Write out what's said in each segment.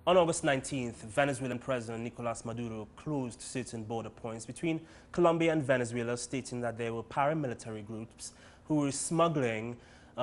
On August 19th, Venezuelan President Nicolas Maduro closed certain border points between Colombia and Venezuela, stating that there were paramilitary groups who were smuggling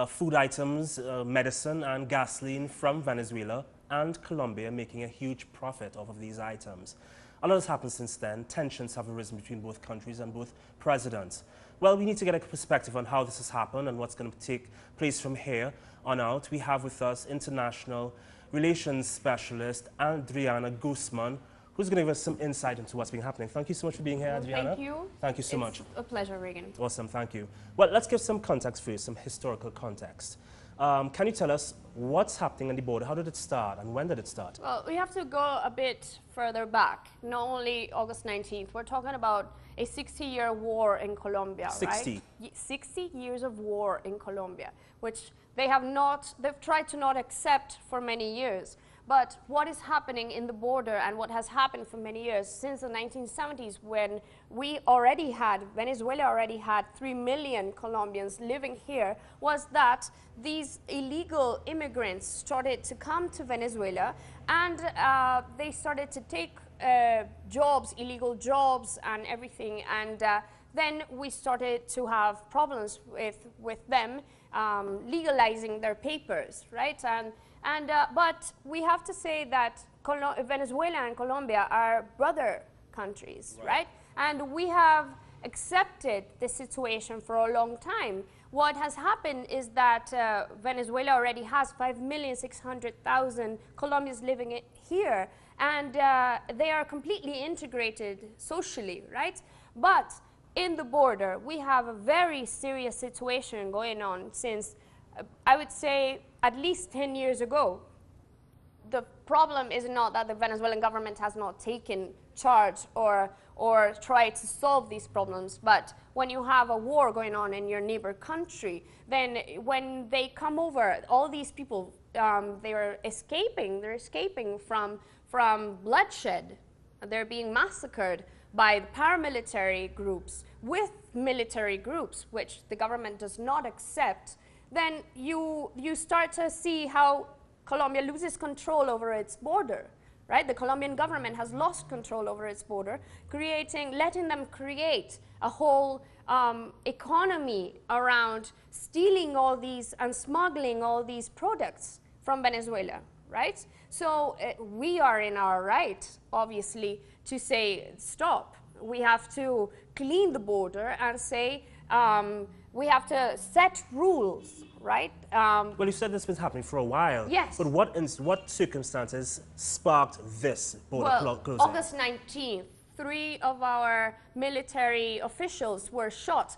food items, medicine and gasoline from Venezuela and Colombia, making a huge profit off of these items. A lot has happened since then. Tensions have arisen between both countries and both presidents. Well, we need to get a perspective on how this has happened and what's going to take place from here on out. We have with us international relations specialist Adriana Guzman, who's going to give us some insight into what's been happening. Thank you so much for being here, Adriana. Thank you. Thank you so much. It's a pleasure, Reagan. Awesome, thank you. Well, let's give some context first, some historical context. Can you tell us what's happening on the border? How did it start and when did it start? Well, we have to go a bit further back, not only August 19th. We're talking about a 60-year war in Colombia, 60. Right? 60 years of war in Colombia, which they've tried to not accept for many years. But what is happening in the border and what has happened for many years since the 1970s, when Venezuela already had 3 million Colombians living here, was that these illegal immigrants started to come to Venezuela and they started to take jobs, illegal jobs and everything, and then we started to have problems with them legalizing their papers, right? But we have to say that Venezuela and Colombia are brother countries, right? And we have accepted the situation for a long time. What has happened is that Venezuela already has 5,600,000 Colombians living here, and they are completely integrated socially, right? But in the border, we have a very serious situation going on since, I would say, at least 10 years ago. The problem is not that the Venezuelan government has not taken charge or tried to solve these problems, but when you have a war going on in your neighbor country, then when they come over, all these people, they're escaping from bloodshed. They're being massacred by the paramilitary groups with military groups, which the government does not accept. Then you start to see how Colombia loses control over its border, right? The Colombian government has lost control over its border, letting them create a whole economy around stealing all these and smuggling all these products from Venezuela, right? So we are in our right, obviously, to say stop. We have to clean the border and say we have to set rules, right? Well, you said this was happening for a while. Yes. But what circumstances sparked this border closing? August 19th, 3 of our military officials were shot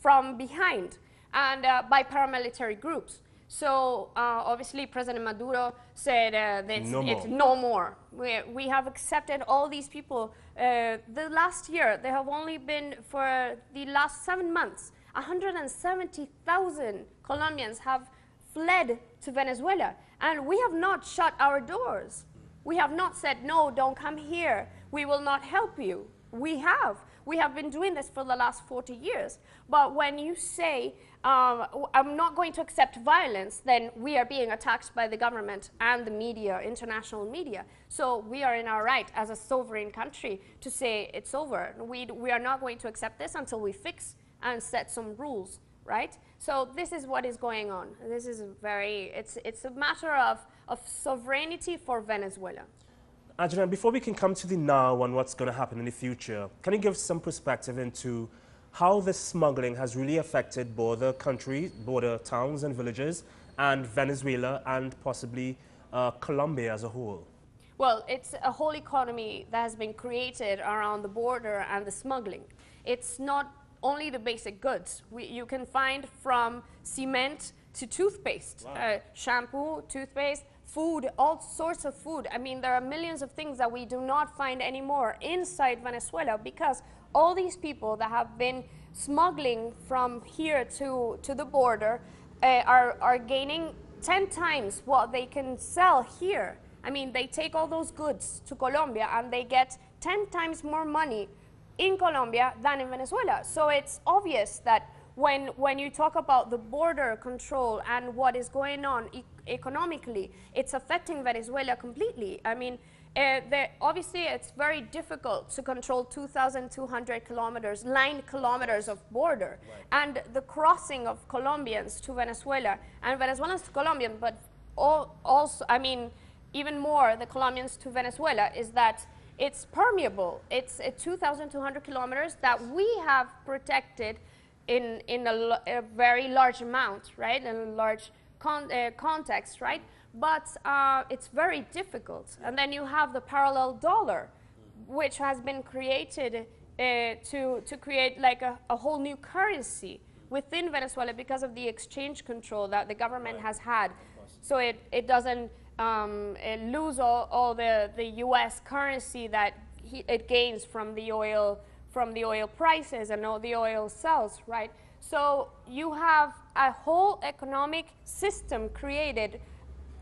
from behind and by paramilitary groups. So obviously President Maduro said it's no more. We have accepted all these people. The last year, there have only been, for the last 7 months, 170,000 Colombians have fled to Venezuela. And we have not shut our doors. We have not said, no, don't come here. We will not help you. We have. We have been doing this for the last 40 years. But when you say, I'm not going to accept violence, then we are being attacked by the government and the media, international media. So we are in our right as a sovereign country to say it's over. We are not going to accept this until we fix and set some rules, right? So this is what is going on. This is it's a matter of sovereignty for Venezuela. Adriana, before we can come to the now and what's going to happen in the future, can you give some perspective into how this smuggling has really affected border countries, border towns and villages, and Venezuela and possibly Colombia as a whole? Well, it's a whole economy that has been created around the border and the smuggling. It's not only the basic goods. You can find from cement to toothpaste, shampoo, toothpaste, food, all sorts of food. I mean, there are millions of things that we do not find anymore inside Venezuela because all these people that have been smuggling from here to the border are gaining 10 times what they can sell here. I mean, they take all those goods to Colombia and they get 10 times more money in Colombia than in Venezuela. So it's obvious that when you talk about the border control and what is going on economically, it's affecting Venezuela completely. I mean, obviously it's very difficult to control 2,200 kilometers, 9 kilometers of border, and the crossing of Colombians to Venezuela and Venezuelans to Colombian, but also, I mean, even more the Colombians to Venezuela, is that it's permeable. It's 2,200 kilometers that we have protected in a very large amount, right, in a large context, right? But it's very difficult. And then you have the parallel dollar, which has been created to create like a whole new currency within Venezuela because of the exchange control that the government has had. So it doesn't lose all the U.S. currency that it gains from the oil prices and all the oil sales, right? So you have a whole economic system created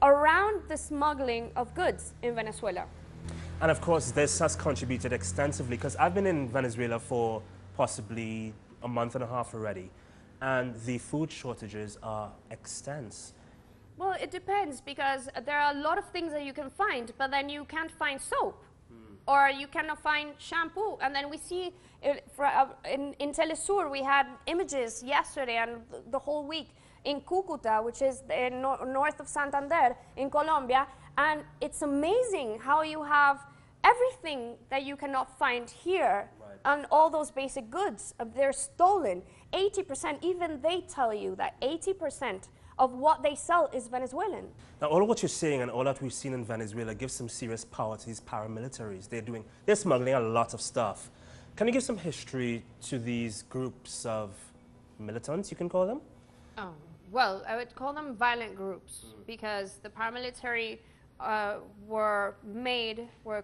around the smuggling of goods in Venezuela. And of course, this has contributed extensively, because I've been in Venezuela for possibly a month and a half already, and the food shortages are extensive. Well, it depends, because there are a lot of things that you can find, but then you can't find soap, or you cannot find shampoo. And then we see, in teleSUR, we had images yesterday and the whole week in Cúcuta, which is north of Santander in Colombia, and it's amazing how you have everything that you cannot find here, and all those basic goods, they're stolen. 80%, even they tell you that 80% of what they sell is Venezuelan. Now, all of what you're saying and all that we've seen in Venezuela gives some serious power to these paramilitaries. They're smuggling a lot of stuff. Can you give some history to these groups of militants, you can call them? Oh, well, I would call them violent groups, because the paramilitary were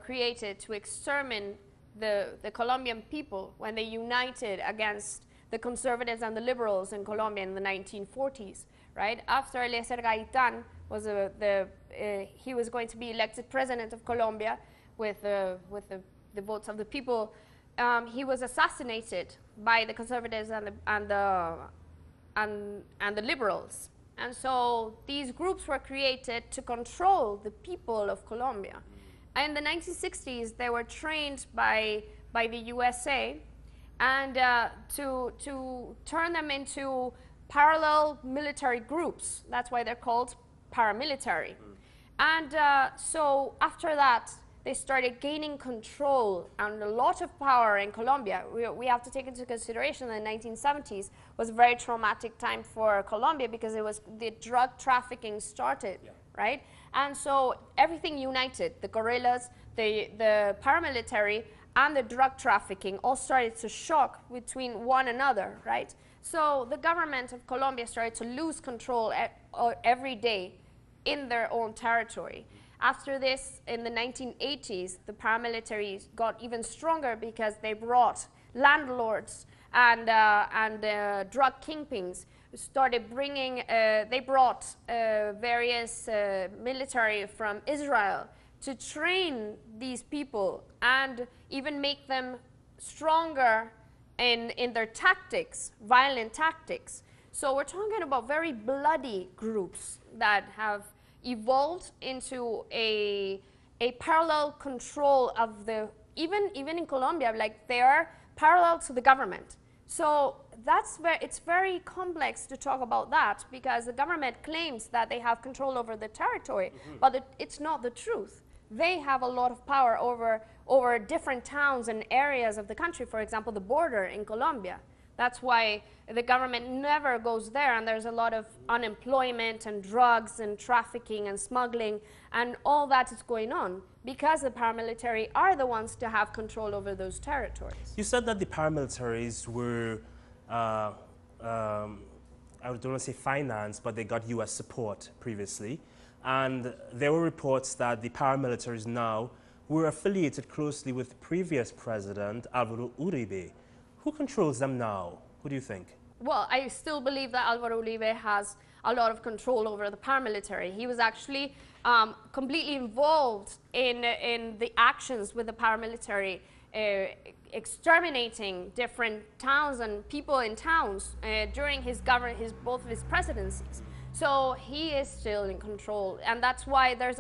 created to exterminate the Colombian people when they united against the conservatives and the liberals in Colombia in the 1940s, right? After Eliezer Gaitán was he was going to be elected president of Colombia with the votes of the people, he was assassinated by the conservatives and the liberals. And so these groups were created to control the people of Colombia. In the 1960s, they were trained by the USA, and to turn them into parallel military groups. That's why they're called paramilitary. And so after that, they started gaining control and a lot of power in Colombia. We have to take into consideration that the 1970s was a very traumatic time for Colombia, because it was the drug trafficking started, right? And so everything united, the guerrillas, the paramilitary, and the drug trafficking all started to shock between one another, right? So the government of Colombia started to lose control every day in their own territory. After this, in the 1980s, the paramilitaries got even stronger, because they brought landlords and drug kingpins, started bringing, they brought various military from Israel to train these people and even make them stronger in their tactics, violent tactics. So we're talking about very bloody groups that have evolved into a parallel control of the, even in Colombia, like they are parallel to the government. So it's very complex to talk about that, because the government claims that they have control over the territory, but it's not the truth. They have a lot of power over different towns and areas of the country, for example, the border in Colombia. That's why the government never goes there, and there's a lot of unemployment and drugs and trafficking and smuggling, and all that is going on because the paramilitary are the ones to have control over those territories. You said that the paramilitaries were, I don't want to say financed, but they got U.S. support previously. And there were reports that the paramilitaries now were affiliated closely with previous president Alvaro Uribe. Who controls them now? Who do you think? Well, I still believe that Alvaro Uribe has a lot of control over the paramilitary. He was actually completely involved in the actions with the paramilitary exterminating different towns and people in towns during both of his presidencies. So he is still in control, and that's why there's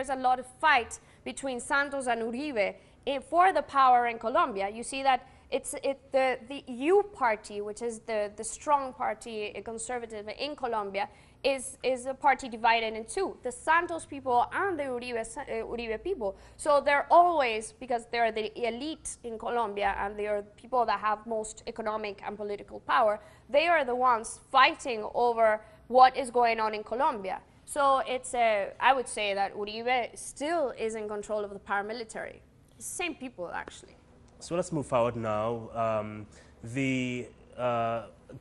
a lot of fight between Santos and Uribe for the power in Colombia. You see that the U party, which is the strong party, a conservative in Colombia, is a party divided in two, the Santos people and the Uribe people. So they're always, because they're the elite in Colombia and they are people that have most economic and political power, they are the ones fighting over what is going on in Colombia. So I would say that Uribe still is in control of the paramilitary. Same people, actually. So let's move forward now. The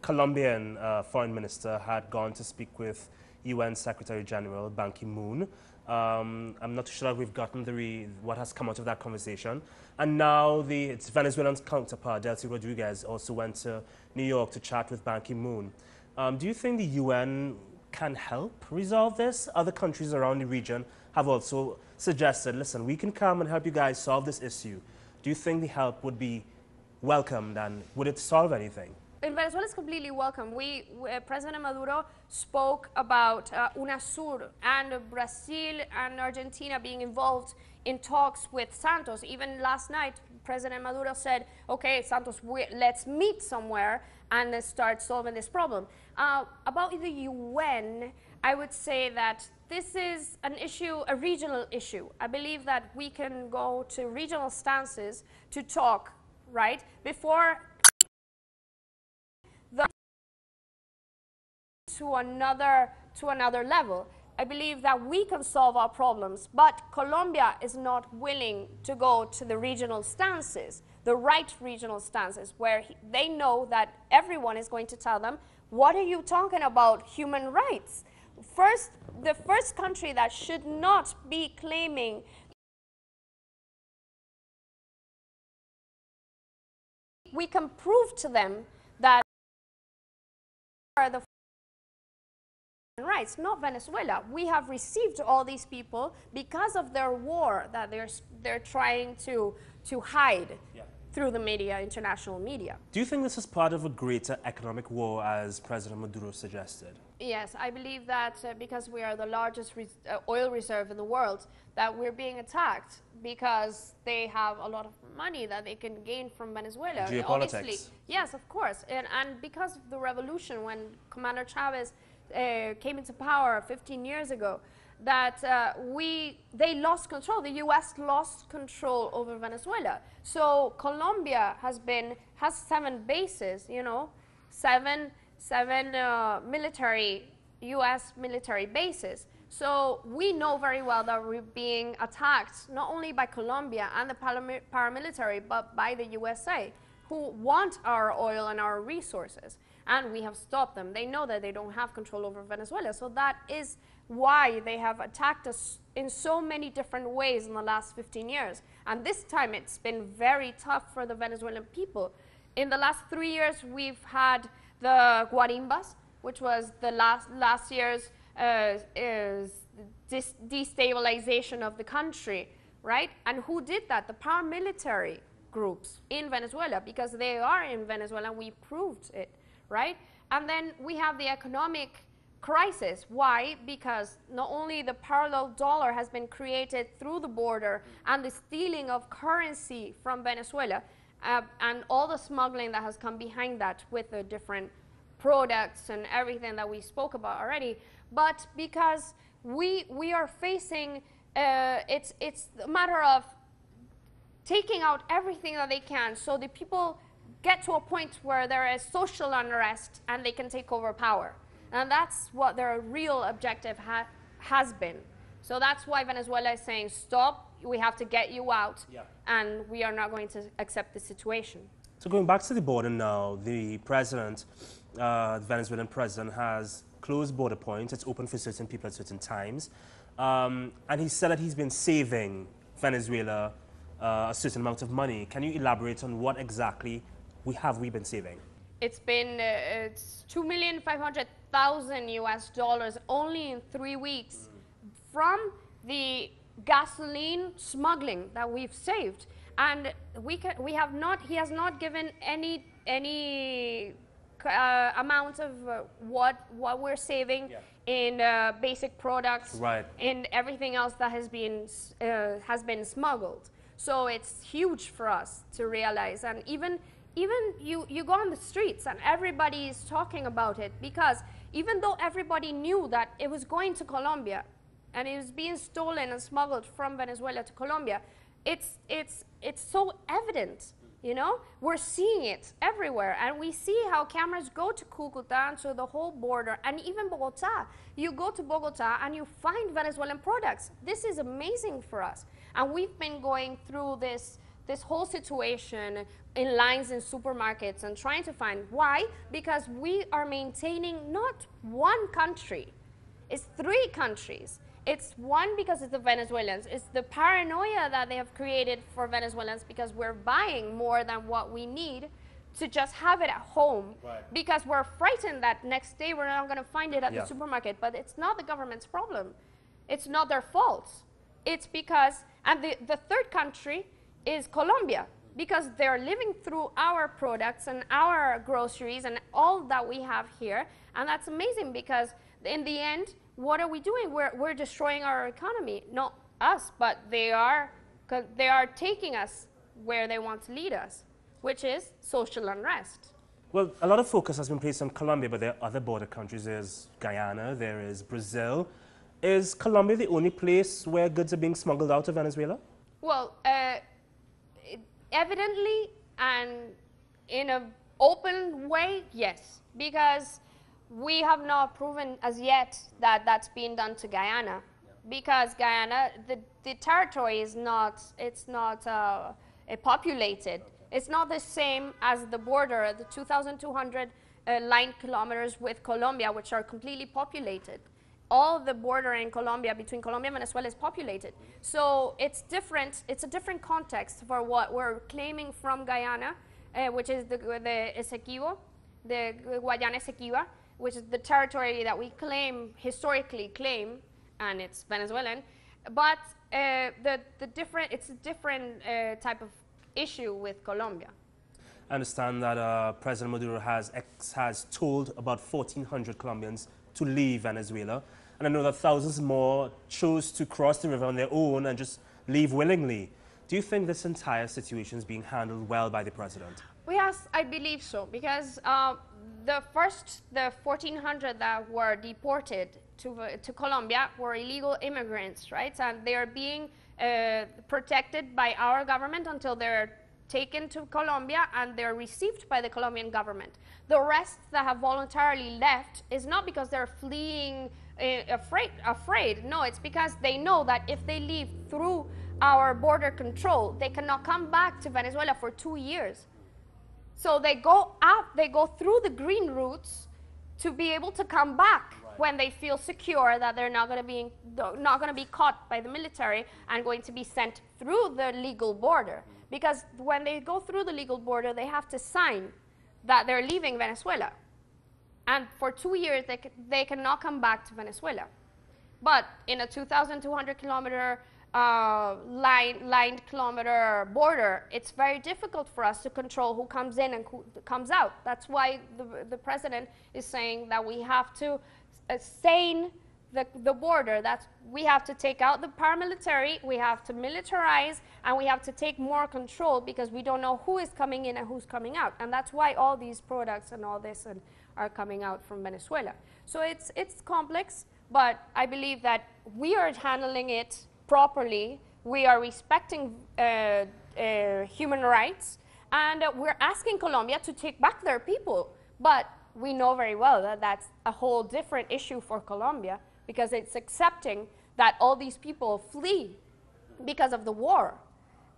Colombian foreign minister had gone to speak with UN Secretary General Ban Ki-moon. I'm not sure if we've gotten what has come out of that conversation. And now its Venezuelan counterpart, Delcy Rodriguez, also went to New York to chat with Ban Ki-moon. Do you think the UN can help resolve this? Other countries around the region have also suggested, listen, we can come and help you guys solve this issue. Do you think the help would be welcomed, and would it solve anything? In Venezuela, it's completely welcome. President Maduro spoke about UNASUR and Brazil and Argentina being involved in talks with Santos. Even last night, President Maduro said, okay, Santos, let's meet somewhere and start solving this problem. About the UN, I would say that this is an issue, a regional issue. I believe that we can go to regional stances to talk, right? Before to another level. I believe that we can solve our problems, but Colombia is not willing to go to the regional stances, the right regional stances, where they know that everyone is going to tell them, what are you talking about human rights? The first country that should not be claiming we can prove to them that are the rights, not Venezuela. We have received all these people because of their war that they're trying to hide through the media, international media. Do you think this is part of a greater economic war, as President Maduro suggested? Yes, I believe that because we are the largest oil reserve in the world, that we're being attacked because they have a lot of money that they can gain from Venezuela. Geopolitics. Obviously, yes, of course. And because of the revolution, when Commander Chavez came into power 15 years ago, that they lost control. The U.S. lost control over Venezuela. So Colombia has 7 bases, you know, seven U.S. military bases. So we know very well that we're being attacked not only by Colombia and the paramilitary, but by the USA, who want our oil and our resources. And we have stopped them. They know that they don't have control over Venezuela. So that is why they have attacked us in so many different ways in the last 15 years. And this time it's been very tough for the Venezuelan people. In the last 3 years, we've had the guarimbas, which was the last year's destabilization of the country, right? And who did that? The paramilitary groups in Venezuela, because they are in Venezuela, and we proved it, right? And then we have the economic crisis. Why? Because not only the parallel dollar has been created through the border and the stealing of currency from Venezuela, and all the smuggling that has come behind that with the different products and everything that we spoke about already, but because we are facing, it's a matter of taking out everything that they can, so the people get to a point where there is social unrest and they can take over power. And that's what their real objective has been. So that's why Venezuela is saying, stop, we have to get you out, and we are not going to accept the situation. So going back to the border now, the president, the Venezuelan president, has closed border points. It's open for certain people at certain times. And he said that he's been saving Venezuela a certain amount of money. Can you elaborate on what exactly we been saving? It's been it's $2,500,000 US only in 3 weeks from the gasoline smuggling that we've saved. And he has not given any amount of what we're saving in basic products, in everything else that has been smuggled. So it's huge for us to realize. And even you go on the streets and everybody is talking about it, because even though everybody knew that it was going to Colombia and it was being stolen and smuggled from Venezuela to Colombia, it's so evident. You know, we're seeing it everywhere, and we see how cameras go to Cucuta and to the whole border, and even Bogota. You go to Bogota and you find Venezuelan products. This is amazing for us, and we've been going through this whole situation in lines in supermarkets and trying to find why. Because we are maintaining not one country, it's 3 countries. It's one, because it's the Venezuelans. It's the paranoia that they have created for Venezuelans, because we're buying more than what we need to just have it at home, because we're frightened that next day we're not going to find it at the supermarket. But it's not the government's problem. It's not their fault. It's because, and the 3rd country is Colombia, because they're living through our products and our groceries and all that we have here. And that's amazing, because in the end, what are we doing? We're destroying our economy. Not us, but they are taking us where they want to lead us, which is social unrest. Well, a lot of focus has been placed on Colombia, but there are other border countries. There's Guyana, there is Brazil. Is Colombia the only place where goods are being smuggled out of Venezuela? Well, evidently and in an open way, yes, because we have not proven as yet that that's being done to Guyana, because Guyana, the territory is not, it's not populated. It's not the same as the border, the 2,200 line kilometers with Colombia, which are completely populated. All the border in Colombia, between Colombia and Venezuela, is populated. So it's different, it's a different context for what we're claiming from Guyana, which is the Essequibo, the Guayana Essequiba, which is the territory that we historically claim, and it's Venezuelan. But it's a different type of issue with Colombia. I understand that President Maduro has told about 1,400 Colombians to leave Venezuela, and I know that thousands more chose to cross the river on their own and just leave willingly. Do you think this entire situation is being handled well by the president? Yes, I believe so, because the 1,400 that were deported to Colombia were illegal immigrants, right? And they are being protected by our government until they're taken to Colombia and they're received by the Colombian government. The rest that have voluntarily left is not because they're fleeing afraid. No, it's because they know that if they leave through our border control, they cannot come back to Venezuela for 2 years. So they go out, they go through the green routes to be able to come back when they feel secure that they're not going to be caught by the military and going to be sent through the legal border. Because when they go through the legal border, they have to sign that they're leaving Venezuela. And for 2 years, they cannot come back to Venezuela. But in a 2,200 kilometer lined kilometer border, it's very difficult for us to control who comes in and who comes out. That's why the president is saying that we have to sane the border. That we have to take out the paramilitary, we have to militarize, and we have to take more control, because we don't know who is coming in and who's coming out. And that's why all these products and all this are coming out from Venezuela. So it's complex, but I believe that we are handling it properly. We are respecting human rights, and we're asking Colombia to take back their people. But we know very well that that's a whole different issue for Colombia, because it's accepting that all these people flee because of the war.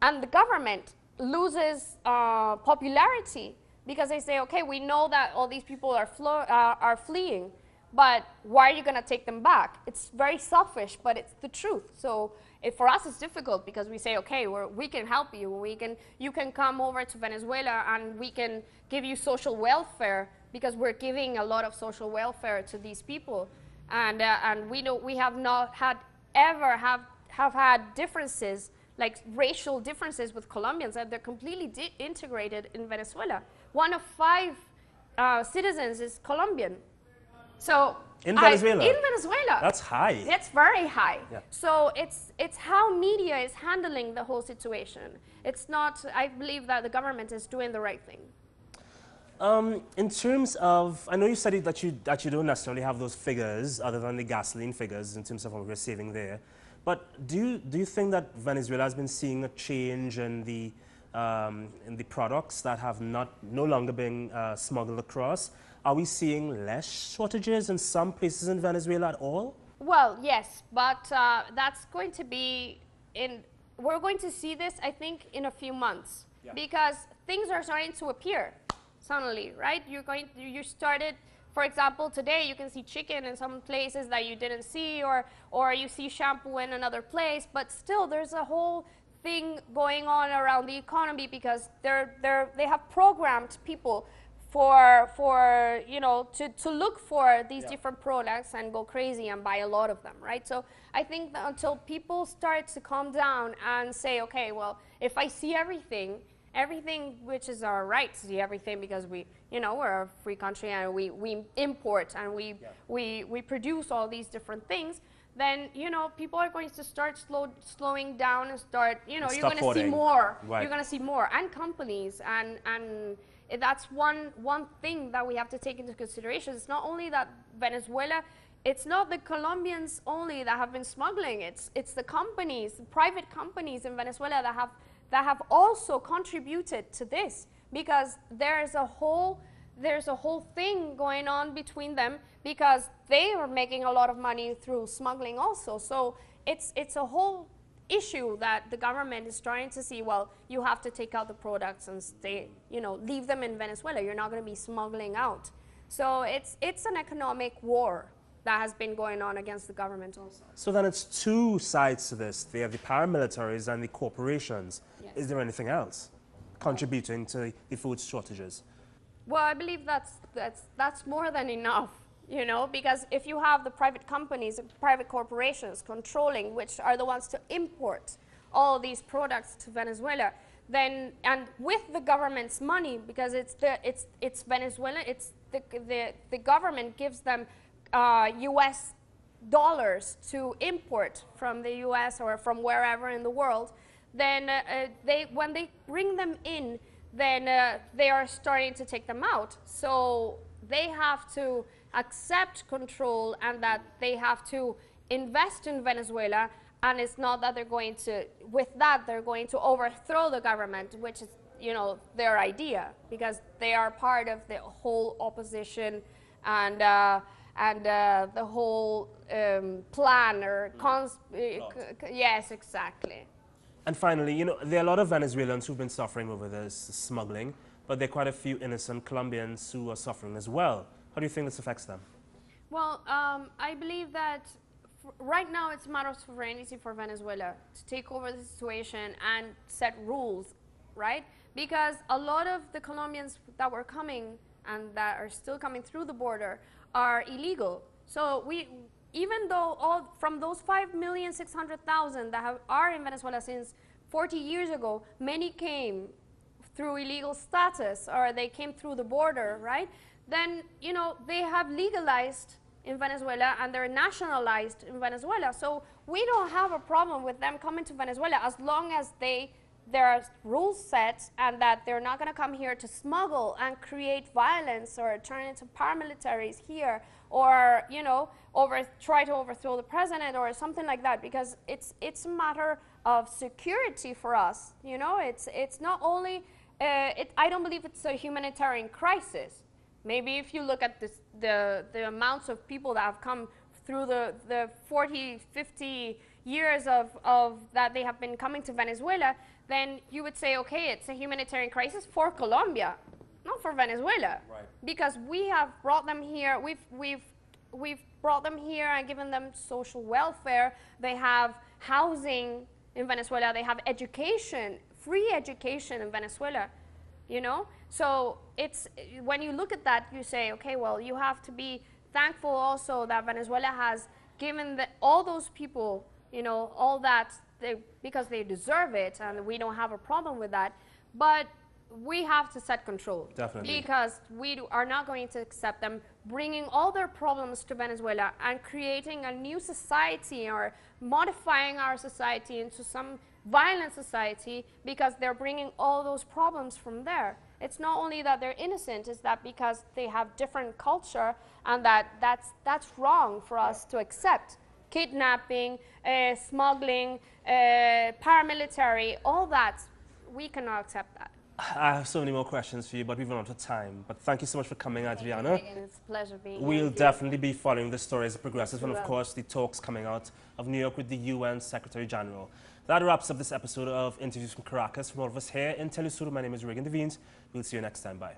And the government loses popularity, because they say, okay, we know that all these people are fleeing, but why are you going to take them back? It's very selfish, but it's the truth. So for us, it's difficult, because we say, okay, we can help you. You can come over to Venezuela, and we can give you social welfare, because we're giving a lot of social welfare to these people. And we know we have not had had differences like racial differences with Colombians, and they're completely integrated in Venezuela. 1 of 5 citizens is Colombian. So in Venezuela? In Venezuela. That's high. It's very high. Yeah. So it's how media is handling the whole situation. It's not, I believe that the government is doing the right thing. In terms of, I know you said that you don't necessarily have those figures other than the gasoline figures in terms of what we're saving there. But do you think that Venezuela has been seeing a change in the products that have no longer been smuggled across? Are we seeing less shortages in some places in Venezuela at all? Well, yes, but that's going to be we're going to see this, I think, in a few months, yeah, because things are starting to appear suddenly, right? You started, for example, today you can see chicken in some places that you didn't see, or you see shampoo in another place, but still there's a whole thing going on around the economy because they have programmed people for you know, to look for these, yeah, different products and go crazy and buy a lot of them, right? So I think that until people start to calm down and say, okay, well, if I see everything, which is our right to see everything because we, you know, we're a free country and we import and we produce all these different things, then, you know, people are going to start slowing down and start, you know, you're going to see more. Right. You're going to see more, and companies, and that's one thing that we have to take into consideration. It's not only that Venezuela, it's not the Colombians only that have been smuggling. It's the companies, the private companies in Venezuela that have also contributed to this, because there's a whole thing going on between them because they are making a lot of money through smuggling also. So it's a whole issue that the government is trying to see, well, you have to take out the products and stay, you know, leave them in Venezuela. You're not going to be smuggling out. So it's an economic war that has been going on against the government also. So then it's two sides to this. They have the paramilitaries and the corporations. Yes. Is there anything else contributing to the food shortages? Well, I believe that's more than enough, you know, because if you have the private companies, private corporations controlling, which are the ones to import all these products to Venezuela, then, and with the government's money, because it's Venezuela, it's the government gives them US dollars to import from the US or from wherever in the world, then when they bring them in, then they are starting to take them out. So they have to accept control, and that they have to invest in Venezuela, and it's not that they're going to, with that, they're going to overthrow the government, which is, you know, their idea, because they are part of the whole opposition and the whole plan or yes, exactly. And finally, you know, there are a lot of Venezuelans who've been suffering over this smuggling, but there are quite a few innocent Colombians who are suffering as well. How do you think this affects them? Well, I believe that right now it's a matter of sovereignty for Venezuela to take over the situation and set rules, right? Because a lot of the Colombians that were coming and that are still coming through the border are illegal. So even though from those 5,600,000 that are in Venezuela since 40 years ago, many came through illegal status, or they came through the border, right? Then, you know, they have legalized in Venezuela and they're nationalized in Venezuela. So we don't have a problem with them coming to Venezuela as long as there are rules set and that they're not going to come here to smuggle and create violence or turn into paramilitaries here, or, you know, try to overthrow the president or something like that, because it's a matter of security for us. You know, it's not only, I don't believe it's a humanitarian crisis. Maybe if you look at the amounts of people that have come through the 40, 50 years of that they have been coming to Venezuela, then you would say, okay, it's a humanitarian crisis for Colombia, not for Venezuela. Right. Because we have brought them here, we've brought them here and given them social welfare. They have housing in Venezuela, they have education, free education in Venezuela, you know? So it's, when you look at that, you say, okay, well, you have to be thankful also that Venezuela has given all those people, you know, all that because they deserve it, and we don't have a problem with that. But we have to set control. Definitely. Because we are not going to accept them bringing all their problems to Venezuela and creating a new society or modifying our society into some violent society because they're bringing all those problems from there. It's not only that they're innocent, it's that because they have different culture, and that's wrong for us to accept. Kidnapping, smuggling, paramilitary, all that, we cannot accept that. I have so many more questions for you, but we've run out of time. But thank you so much for coming, Adriana. It's a pleasure being here. We'll definitely be following the story as it progresses, and of course the talks coming out of New York with the UN Secretary General. That wraps up this episode of Interviews from Caracas. From all of us here in teleSUR, my name is Reagan de Vignes. We'll see you next time. Bye.